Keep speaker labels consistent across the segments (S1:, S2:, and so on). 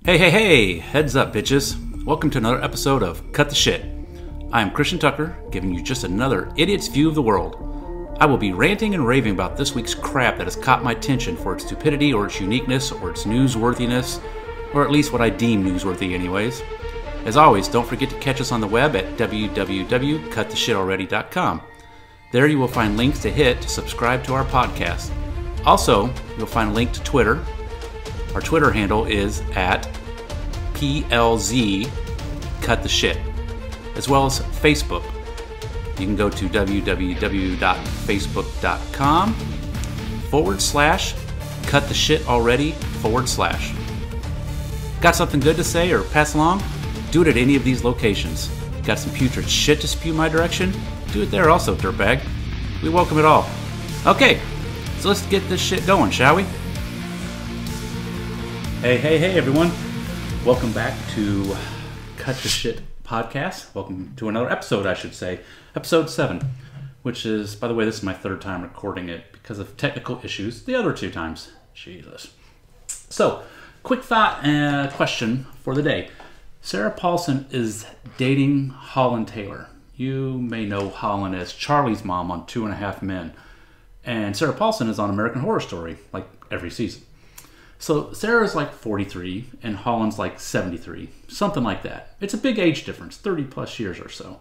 S1: Hey, hey, hey! Heads up, bitches. Welcome to another episode of Cut the Shit. I am Christian Tucker, giving you just another idiot's view of the world. I will be ranting and raving about this week's crap that has caught my attention for its stupidity or its uniqueness or its newsworthiness, or at least what I deem newsworthy anyways. As always, don't forget to catch us on the web at www.cuttheshitalready.com. There you will find links to hit to subscribe to our podcast. Also, you'll find a link to Twitter. Our Twitter handle is at PLZCutTheShit, as well as Facebook. You can go to www.facebook.com/cuttheshitalready/. Got something good to say or pass along? Do it at any of these locations. Got some putrid shit to spew my direction? Do it there also, dirtbag. We welcome it all. Okay, so let's get this shit going, shall we? Hey, hey, hey, everyone. Welcome back to Cut the Shit podcast. Welcome to another episode, I should say. Episode 7, which is, by the way, this is my third time recording it because of technical issues. The other 2 times. Jesus. So, quick thought and question for the day. Sarah Paulson is dating Holland Taylor. You may know Holland as Charlie's mom on 2.5 Men. And Sarah Paulson is on American Horror Story, like every season. So Sarah's like 43 and Holland's like 73, something like that. It's a big age difference, 30 plus years or so.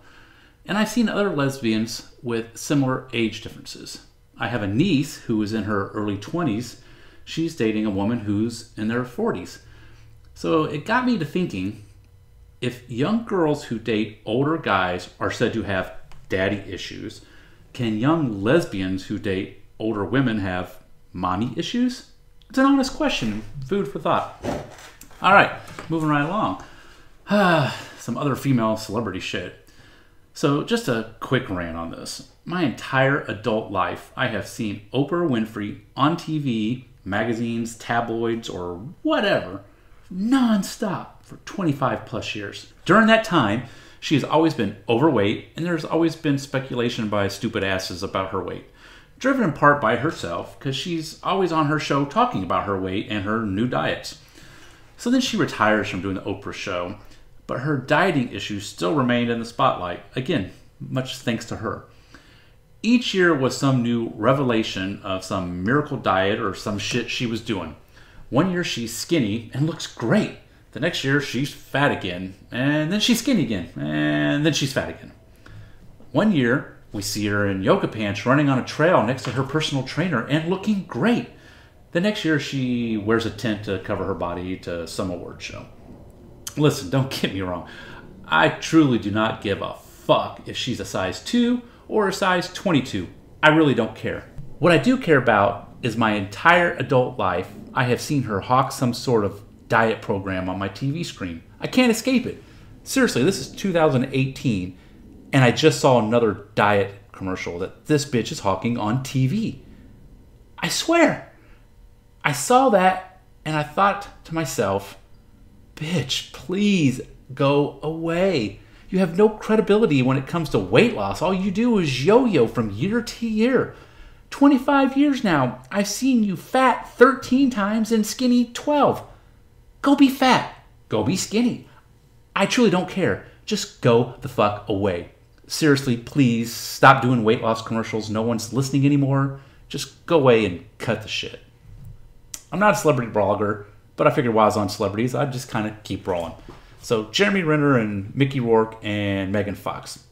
S1: And I've seen other lesbians with similar age differences. I have a niece who is in her early 20s. She's dating a woman who's in their 40s. So it got me to thinking, if young girls who date older guys are said to have daddy issues, can young lesbians who date older women have mommy issues? It's an honest question. Food for thought. All right, moving right along. Some other female celebrity shit. So just a quick rant on this. My entire adult life, I have seen Oprah Winfrey on TV, magazines, tabloids, or whatever, non-stop for 25 plus years. During that time, she has always been overweight, and there's always been speculation by stupid asses about her weight. Driven in part by herself, because she's always on her show talking about her weight and her new diets. So then she retires from doing the Oprah show, but her dieting issues still remained in the spotlight. Again, much thanks to her. Each year was some new revelation of some miracle diet or some shit she was doing. One year she's skinny and looks great. The next year she's fat again, and then she's skinny again, and then she's fat again. One year we see her in yoga pants running on a trail next to her personal trainer and looking great. The next year she wears a tent to cover her body to some award show. Listen, don't get me wrong. I truly do not give a fuck if she's a size 2 or a size 22. I really don't care. What I do care about is my entire adult life, I have seen her hawk some sort of diet program on my TV screen. I can't escape it. Seriously, this is 2018. And I just saw another diet commercial that this bitch is hawking on TV. I swear. I saw that and I thought to myself, bitch, please go away. You have no credibility when it comes to weight loss. All you do is yo-yo from year to year. 25 years now, I've seen you fat 13 times and skinny 12. Go be fat. Go be skinny. I truly don't care. Just go the fuck away. Seriously, please stop doing weight loss commercials. No one's listening anymore. Just go away and cut the shit. I'm not a celebrity blogger, but I figured while I was on celebrities, I'd just kind of keep rolling. So Jeremy Renner and Mickey Rourke and Megan Fox.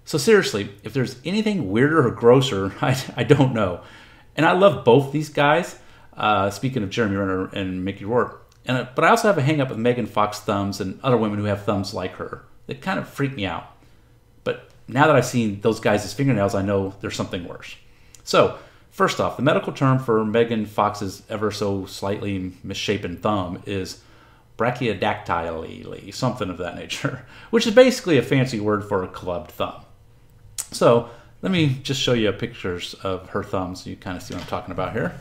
S1: So seriously, if there's anything weirder or grosser, I don't know. And I love both these guys. Speaking of Jeremy Renner and Mickey Rourke. But I also have a hang up with Megan Fox thumbs and other women who have thumbs like her. They kind of freak me out. But now that I've seen those guys' fingernails, I know there's something worse. So, first off, the medical term for Megan Fox's ever so slightly misshapen thumb is brachydactyly, something of that nature, which is basically a fancy word for a clubbed thumb. So, let me just show you pictures of her thumb so you kind of see what I'm talking about here.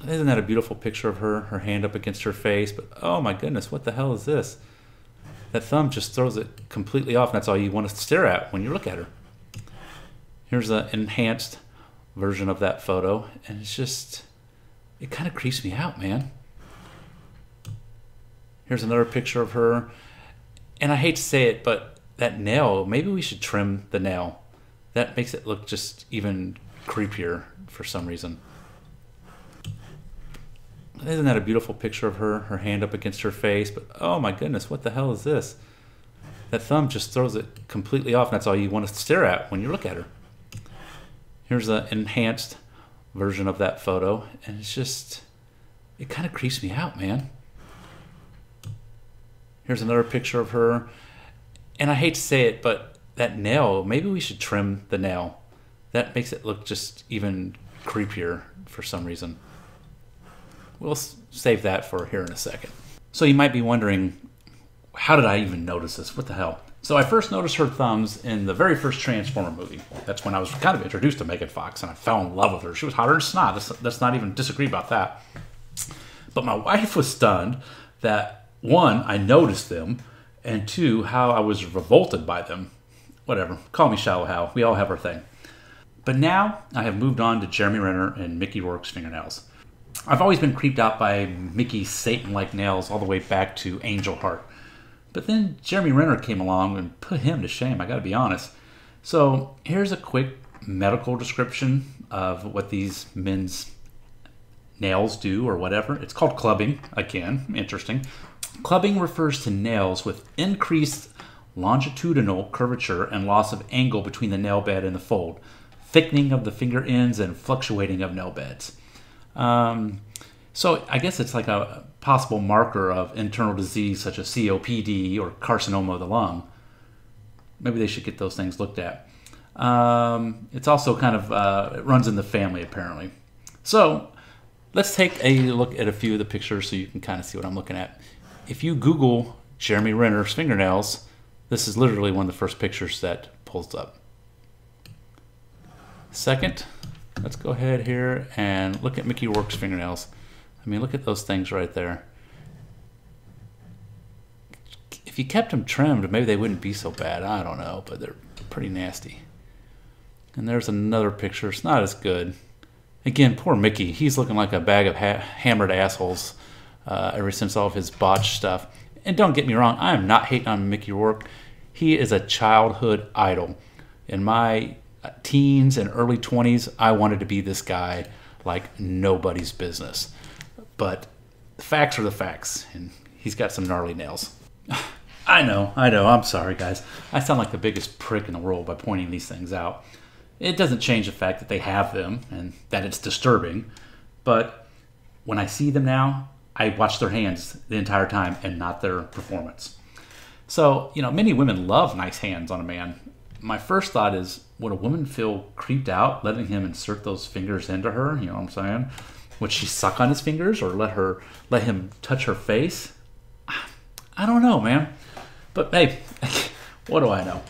S1: Isn't that a beautiful picture of her hand up against her face? But oh my goodness, what the hell is this? That thumb just throws it completely off, and that's all you want to stare at when you look at her. Here's an enhanced version of that photo, and it's just, it kind of creeps me out, man. Here's another picture of her. And I hate to say it, but that nail, maybe we should trim the nail. That makes it look just even creepier for some reason. Isn't that a beautiful picture of her? Her hand up against her face. But oh my goodness, what the hell is this? That thumb just throws it completely off. And that's all you want to stare at when you look at her. Here's an enhanced version of that photo. And it's just, it kind of creeps me out, man. Here's another picture of her. And I hate to say it, but that nail, maybe we should trim the nail. That makes it look just even creepier for some reason. We'll save that for here in a second. So you might be wondering, how did I even notice this? What the hell? So I first noticed her thumbs in the very first Transformer movie. That's when I was kind of introduced to Megan Fox, and I fell in love with her. She was hotter than snot. Let's not even disagree about that. But my wife was stunned that, one, I noticed them, and two, how I was revolted by them. Whatever. Call me Shallow Hal. We all have our thing. But now I have moved on to Jeremy Renner and Mickey Rourke's fingernails. I've always been creeped out by Mickey's Satan-like nails all the way back to Angel Heart. But then Jeremy Renner came along and put him to shame, I gotta be honest. So here's a quick medical description of what these men's nails do or whatever. It's called clubbing. Again, interesting. Clubbing refers to nails with increased longitudinal curvature and loss of angle between the nail bed and the fold, thickening of the finger ends and fluctuating of nail beds. So I guess it's like a possible marker of internal disease such as COPD or carcinoma of the lung. Maybe they should get those things looked at. It's also kind of, it runs in the family apparently. So let's take a look at a few of the pictures so you can kind of see what I'm looking at. If you Google Jeremy Renner's fingernails, this is literally one of the first pictures that pulls up. Second, let's go ahead here and look at Mickey Rourke's fingernails. I mean, look at those things right there. If you kept them trimmed, maybe they wouldn't be so bad. I don't know, but they're pretty nasty. And there's another picture. It's not as good. Again, poor Mickey. He's looking like a bag of hammered assholes ever since all of his botched stuff. And don't get me wrong, I am not hating on Mickey Rourke. He is a childhood idol. In my teens and early 20s, I wanted to be this guy like nobody's business. But the facts are the facts, and he's got some gnarly nails. I know, I'm sorry, guys. I sound like the biggest prick in the world by pointing these things out. It doesn't change the fact that they have them and that it's disturbing. But when I see them now, I watch their hands the entire time and not their performance. So, you know, many women love nice hands on a man. My first thought is, would a woman feel creeped out letting him insert those fingers into her? You know what I'm saying? Would she suck on his fingers or let him touch her face? I don't know, man. But hey, what do I know?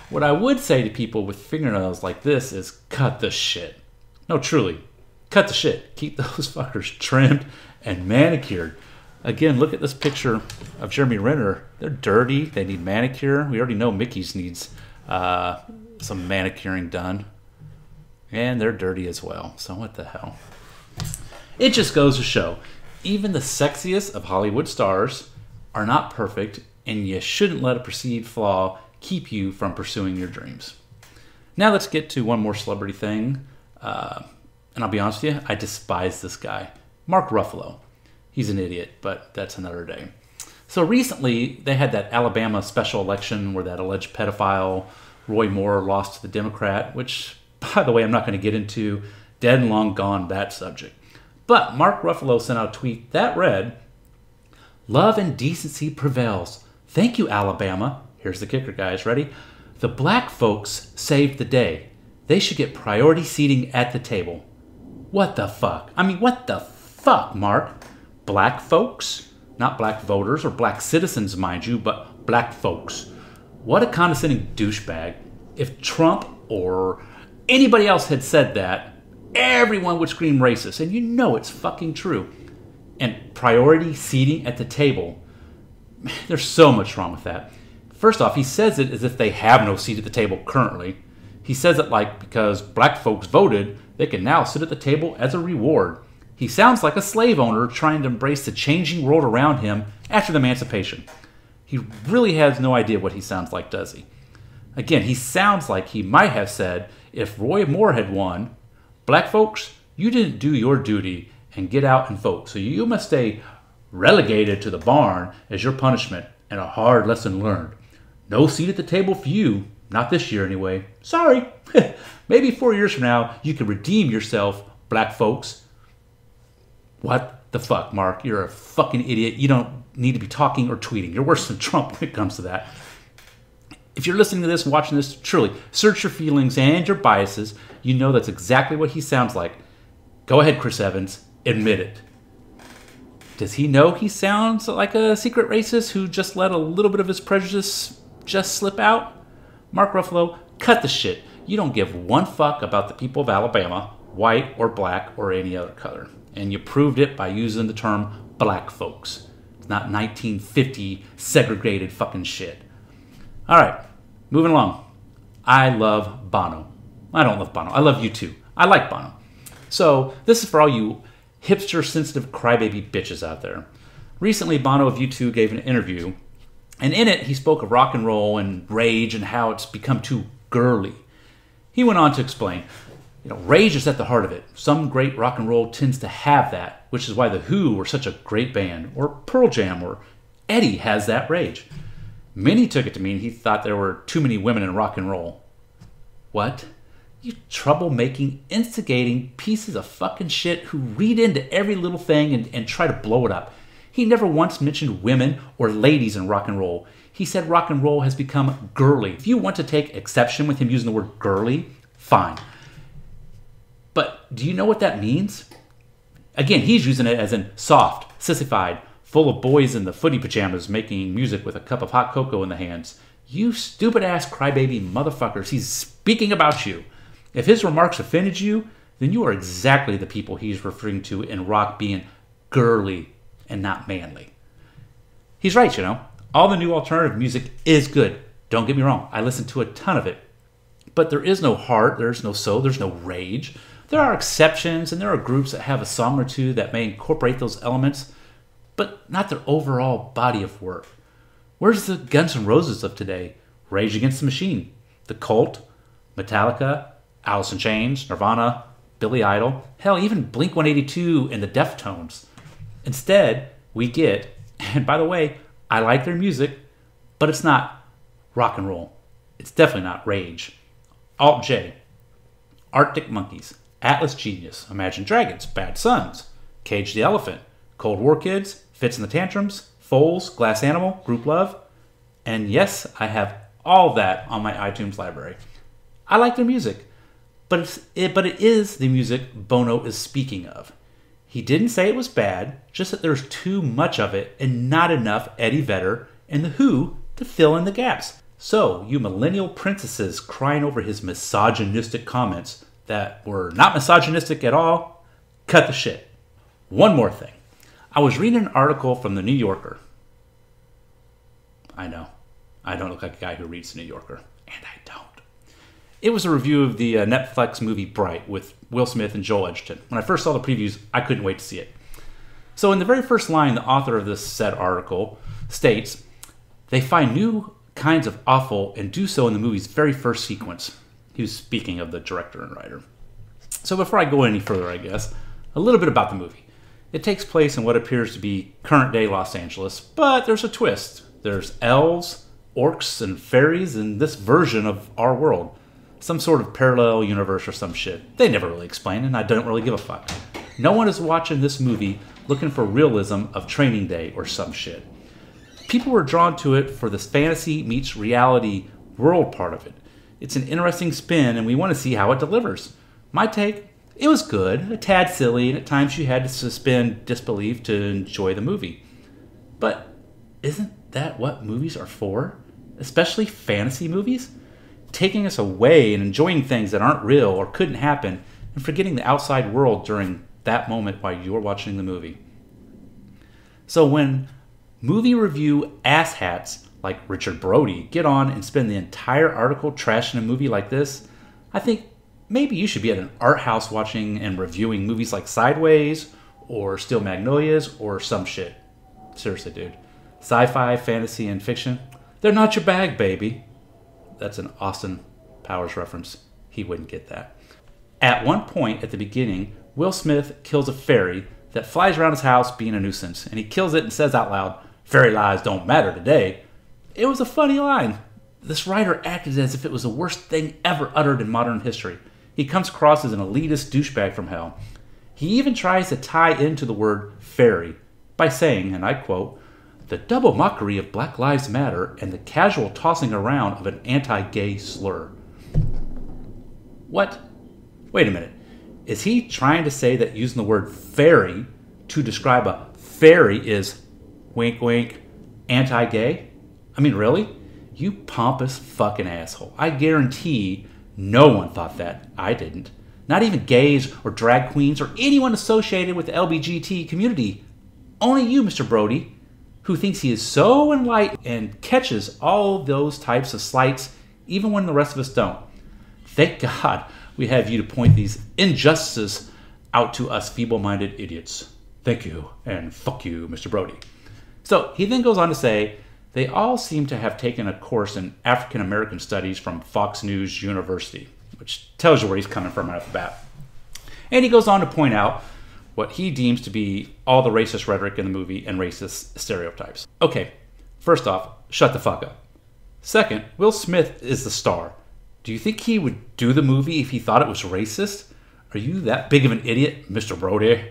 S1: What I would say to people with fingernails like this is cut the shit. No, truly, cut the shit. Keep those fuckers trimmed and manicured. Again, look at this picture of Jeremy Renner. They're dirty. They need manicure. We already know Mickey's needs some manicuring done. And they're dirty as well. So what the hell? It just goes to show, even the sexiest of Hollywood stars are not perfect, and you shouldn't let a perceived flaw keep you from pursuing your dreams. Now let's get to one more celebrity thing. And I'll be honest with you, I despise this guy. Mark Ruffalo. He's an idiot, but that's another day. So recently, they had that Alabama special election where that alleged pedophile, Roy Moore, lost to the Democrat, which, by the way, I'm not going to get into. Dead and long gone, that subject. But Mark Ruffalo sent out a tweet that read, "Love and decency prevails. Thank you, Alabama." Here's the kicker, guys. Ready? "The black folks saved the day. They should get priority seating at the table." What the fuck? I mean, what the fuck, Mark? Black folks? Not black voters or black citizens, mind you, but black folks. What a condescending douchebag. If Trump or anybody else had said that, everyone would scream racist, and you know it's fucking true. And priority seating at the table, there's so much wrong with that. First off, he says it as if they have no seat at the table currently. He says it like because black folks voted, they can now sit at the table as a reward. He sounds like a slave owner trying to embrace the changing world around him after the emancipation. He really has no idea what he sounds like, does he? Again, he sounds like he might have said, if Roy Moore had won, black folks, you didn't do your duty and get out and vote, so you must stay relegated to the barn as your punishment and a hard lesson learned. No seat at the table for you, not this year anyway. Sorry. Maybe 4 years from now, you can redeem yourself, black folks. What the fuck, Mark? You're a fucking idiot. You don't need to be talking or tweeting. You're worse than Trump when it comes to that. If you're listening to this, watching this, truly, search your feelings and your biases. You know that's exactly what he sounds like. Go ahead, Chris Evans. Admit it. Does he know he sounds like a secret racist who just let a little bit of his prejudice just slip out? Mark Ruffalo, cut the shit. You don't give one fuck about the people of Alabama, white or black or any other color. And you proved it by using the term black folks. It's not 1950 segregated fucking shit. All right, moving along. I love Bono. I don't love Bono. I love U2. I like Bono. So this is for all you hipster-sensitive crybaby bitches out there. Recently, Bono of U2 gave an interview, and in it, he spoke of rock and roll and rage and how it's become too girly. He went on to explain, rage is at the heart of it. Some great rock and roll tends to have that, which is why The Who were such a great band, or Pearl Jam, or Eddie has that rage. Many took it to mean he thought there were too many women in rock and roll. What? You trouble-making, instigating pieces of fucking shit who read into every little thing and try to blow it up. He never once mentioned women or ladies in rock and roll. He said rock and roll has become girly. If you want to take exception with him using the word girly, fine. But do you know what that means? Again, he's using it as in soft, sissified, full of boys in the footy pajamas making music with a cup of hot cocoa in the hands. You stupid-ass crybaby motherfuckers, he's speaking about you. If his remarks offended you, then you are exactly the people he's referring to in rock being girly and not manly. He's right, All the new alternative music is good. Don't get me wrong. I listen to a ton of it. But there is no heart, there's no soul, there's no rage. There are exceptions, and there are groups that have a song or two that may incorporate those elements, but not their overall body of work. Where's the Guns N' Roses of today? Rage Against the Machine, The Cult, Metallica, Alice in Chains, Nirvana, Billy Idol, hell, even Blink-182 and the Deftones. Instead, we get, and by the way, I like their music, but it's not rock and roll. It's definitely not rage. Alt J, Arctic Monkeys, Atlas Genius, Imagine Dragons, Bad Sons, Cage the Elephant, Cold War Kids, Fits and the Tantrums, Foals, Glass Animal, Group Love, and yes, I have all that on my iTunes library. I like their music. But it is the music Bono is speaking of. He didn't say it was bad, just that there's too much of it and not enough Eddie Vedder and The Who to fill in the gaps. So, you millennial princesses crying over his misogynistic comments that were not misogynistic at all, cut the shit. One more thing. I was reading an article from the New Yorker. I know. I don't look like a guy who reads the New Yorker. And I don't. It was a review of the Netflix movie Bright with Will Smith and Joel Edgerton. When I first saw the previews, I couldn't wait to see it. So in the very first line, the author of this said article states, they find new kinds of awful and do so in the movie's very first sequence. He was speaking of the director and writer. So before I go any further, I guess, a little bit about the movie. It takes place in what appears to be current-day Los Angeles, but there's a twist. There's elves, orcs, and fairies in this version of our world. Some sort of parallel universe or some shit. They never really explain, and I don't really give a fuck. No one is watching this movie looking for realism of Training Day or some shit. People were drawn to it for this fantasy meets reality world part of it. It's an interesting spin, and we want to see how it delivers. My take, it was good, a tad silly, and at times you had to suspend disbelief to enjoy the movie. But isn't that what movies are for? Especially fantasy movies? Taking us away and enjoying things that aren't real or couldn't happen and forgetting the outside world during that moment while you're watching the movie. So when movie review asshats like Richard Brody get on and spend the entire article trashing a movie like this, I think maybe you should be at an art house watching and reviewing movies like Sideways or Steel Magnolias or some shit. Seriously, dude. Sci-fi, fantasy, and fiction, they're not your bag, baby. That's an Austin Powers reference. He wouldn't get that. At one point at the beginning, Will Smith kills a fairy that flies around his house being a nuisance, and he kills it and says out loud, "Fairy lies don't matter today." It was a funny line. This writer acted as if it was the worst thing ever uttered in modern history. He comes across as an elitist douchebag from hell. He even tries to tie into the word fairy by saying, and I quote, "the double mockery of Black Lives Matter and the casual tossing around of an anti-gay slur." What? Wait a minute. Is he trying to say that using the word fairy to describe a fairy is, wink wink, anti-gay? I mean, really? You pompous fucking asshole. I guarantee no one thought that. I didn't. Not even gays or drag queens or anyone associated with the LGBT community. Only you, Mr. Brody, who thinks he is so enlightened and catches all those types of slights even when the rest of us don't. Thank God we have you to point these injustices out to us feeble-minded idiots. Thank you, and fuck you, Mr. Brody. So he then goes on to say, they all seem to have taken a course in African American studies from Fox News University, which tells you where he's coming from right off the bat. And he goes on to point out what he deems to be all the racist rhetoric in the movie and racist stereotypes. Okay, first off, shut the fuck up. Second, Will Smith is the star. Do you think he would do the movie if he thought it was racist? Are you that big of an idiot, Mr. Brody?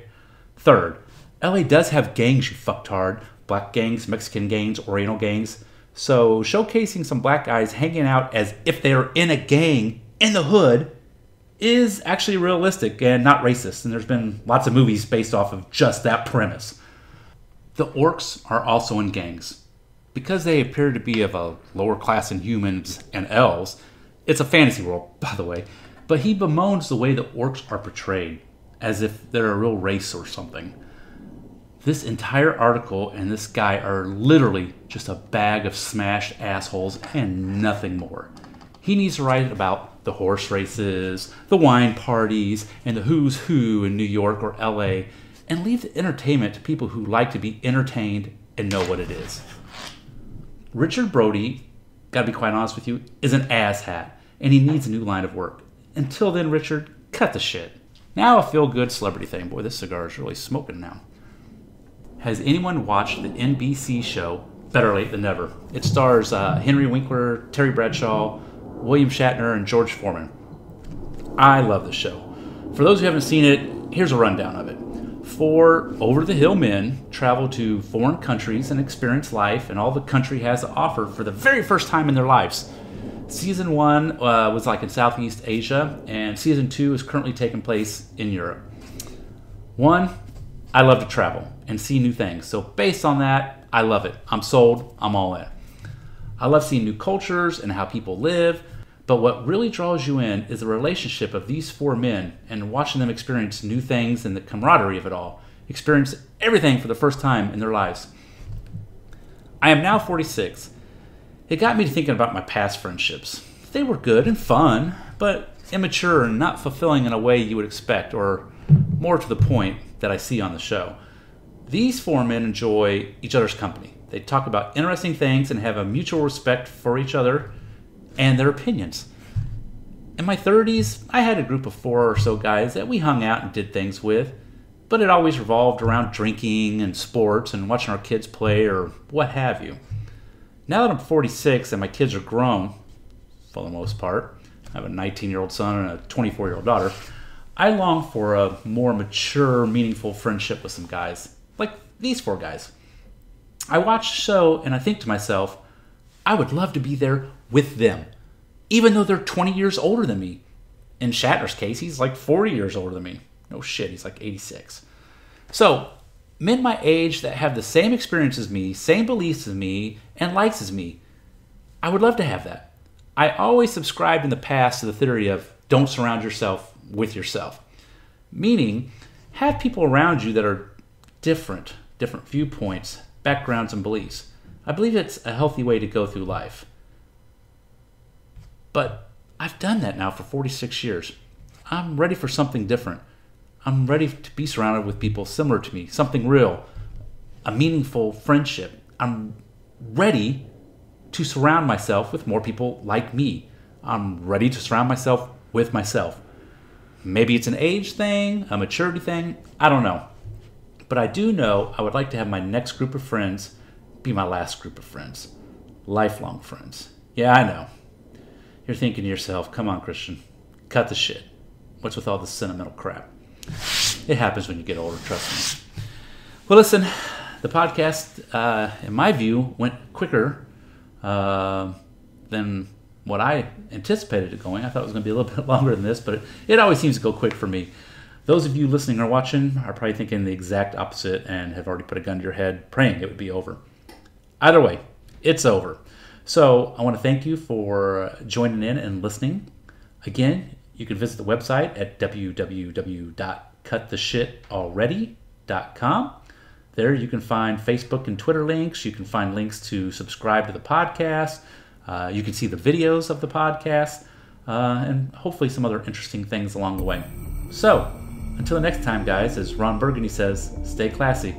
S1: Third, LA does have gangs, you fucktard. Black gangs, Mexican gangs, Oriental gangs. So showcasing some black guys hanging out as if they are in a gang in the hood is actually realistic and not racist. And there's been lots of movies based off of just that premise. The orcs are also in gangs. Because they appear to be of a lower class than humans and elves, it's a fantasy world, by the way, but he bemoans the way the orcs are portrayed, as if they're a real race or something. This entire article and this guy are literally just a bag of smashed assholes and nothing more. He needs to write about the horse races, the wine parties, and the who's who in New York or LA, and leave the entertainment to people who like to be entertained and know what it is. Richard Brody, gotta be quite honest with you, is an asshat, and he needs a new line of work. Until then, Richard, cut the shit. Now a feel-good celebrity thing. Boy, this cigar is really smoking now. Has anyone watched the NBC show Better Late Than Never? It stars Henry Winkler, Terry Bradshaw, William Shatner, and George Foreman. I love the show. For those who haven't seen it, here's a rundown of it. Four over-the-hill men travel to foreign countries and experience life and all the country has to offer for the very first time in their lives. Season 1 was like in Southeast Asia, and Season 2 is currently taking place in Europe. 1, I love to travel and see new things. So based on that, I love it. I'm sold. I'm all in. I love seeing new cultures and how people live. But what really draws you in is the relationship of these four men and watching them experience new things and the camaraderie of it all. Experience everything for the first time in their lives. I am now 46. It got me to thinking about my past friendships. They were good and fun, but immature and not fulfilling in a way you would expect, or more to the point that I see on the show. These four men enjoy each other's company. They talk about interesting things and have a mutual respect for each other and their opinions. In my 30s, I had a group of 4 or so guys that we hung out and did things with, but it always revolved around drinking and sports and watching our kids play or what have you. Now that I'm 46 and my kids are grown, for the most part, I have a 19-year-old son and a 24-year-old daughter, I long for a more mature, meaningful friendship with some guys, like these 4 guys. I watch the show and I think to myself, I would love to be there with them, even though they're 20 years older than me. In Shatner's case, he's like 40 years older than me. No shit, he's like 86. So, men my age that have the same experience as me, same beliefs as me, and likes as me, I would love to have that. I always subscribed in the past to the theory of don't surround yourself with yourself. Meaning, have people around you that are different viewpoints, backgrounds, and beliefs. I believe it's a healthy way to go through life. But I've done that now for 46 years. I'm ready for something different. I'm ready to be surrounded with people similar to me, something real, a meaningful friendship. I'm ready to surround myself with more people like me. I'm ready to surround myself with myself. Maybe it's an age thing, a maturity thing, I don't know. But I do know I would like to have my next group of friends be my last group of friends. Lifelong friends. Yeah, I know. You're thinking to yourself, come on, Christian, cut the shit. What's with all this sentimental crap? It happens when you get older, trust me. Well, listen, the podcast, in my view, went quicker than what I anticipated it going. I thought it was going to be a little bit longer than this, but it always seems to go quick for me. Those of you listening or watching are probably thinking the exact opposite and have already put a gun to your head, praying it would be over. Either way, it's over. So I want to thank you for joining in and listening. Again, you can visit the website at www.cuttheshitalready.com. There you can find Facebook and Twitter links. You can find links to subscribe to the podcast. You can see the videos of the podcast and hopefully some other interesting things along the way. So, until the next time, guys, as Ron Burgundy says, stay classy.